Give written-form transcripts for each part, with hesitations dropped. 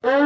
Shalom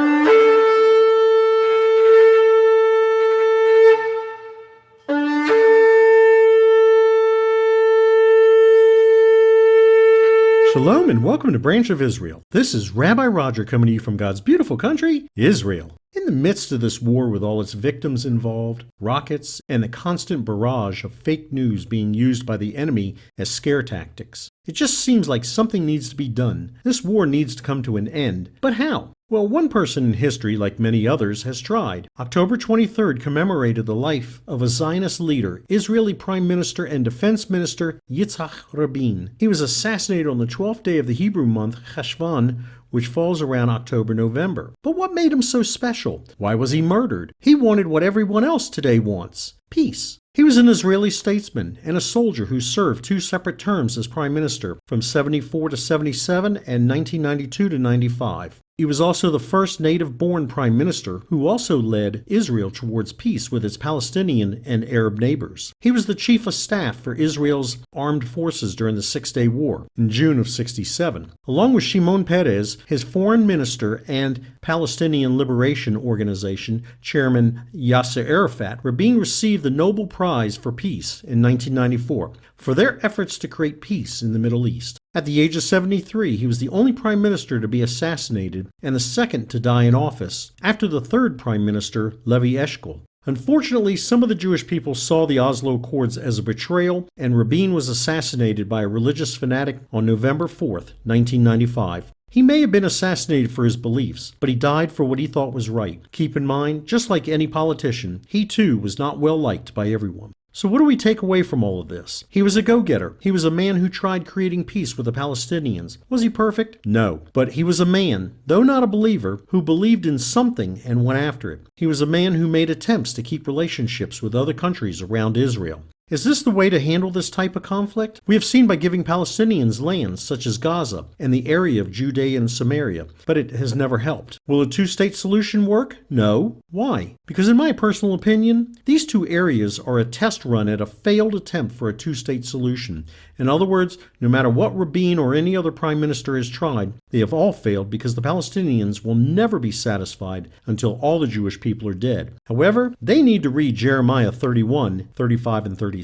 and welcome to Branch of Israel. This is Rabbi Roger coming to you from God's beautiful country, Israel. In the midst of this war with all its victims involved, rockets, and the constant barrage of fake news being used by the enemy as scare tactics, it just seems like something needs to be done. This war needs to come to an end. But how? Well, one person in history, like many others, has tried. October 23rd commemorated the life of a Zionist leader, Israeli Prime Minister and Defense Minister Yitzhak Rabin. He was assassinated on the 12th day of the Hebrew month, Cheshvan, which falls around October-November. But what made him so special? Why was he murdered? He wanted what everyone else today wants: peace. He was an Israeli statesman and a soldier who served two separate terms as prime minister from 74 to 77 and 1992 to 95. He was also the first native-born prime minister who also led Israel towards peace with its Palestinian and Arab neighbors. He was the chief of staff for Israel's armed forces during the Six-Day War in June of 67. Along with Shimon Peres, his foreign minister and Palestinian Liberation Organization chairman Yasser Arafat, Rabin received the Nobel Prize for Peace in 1994 for their efforts to create peace in the Middle East. At the age of 73, he was the only prime minister to be assassinated and the second to die in office, after the third prime minister, Levi Eshkol. Unfortunately, some of the Jewish people saw the Oslo Accords as a betrayal, and Rabin was assassinated by a religious fanatic on November 4th, 1995. He may have been assassinated for his beliefs, but he died for what he thought was right. Keep in mind, just like any politician, he too was not well liked by everyone. So what do we take away from all of this? He was a go-getter. He was a man who tried creating peace with the Palestinians. Was he perfect? No. But he was a man, though not a believer, who believed in something and went after it. He was a man who made attempts to keep relationships with other countries around Israel. Is this the way to handle this type of conflict? We have seen by giving Palestinians lands such as Gaza and the area of Judea and Samaria, but it has never helped. Will a two-state solution work? No. Why? Because in my personal opinion, these two areas are a test run at a failed attempt for a two-state solution. In other words, no matter what Rabin or any other prime minister has tried, they have all failed because the Palestinians will never be satisfied until all the Jewish people are dead. However, they need to read Jeremiah 31, 35, and 36.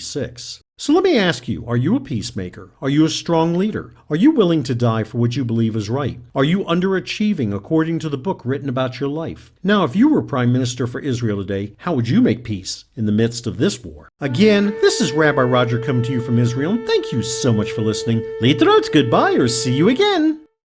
So let me ask you, are you a peacemaker? Are you a strong leader? Are you willing to die for what you believe is right? Are you underachieving according to the book written about your life? Now, if you were Prime Minister for Israel today, how would you make peace in the midst of this war? Again, this is Rabbi Roger coming to you from Israel, and thank you so much for listening. Leitraot, goodbye, or see you again.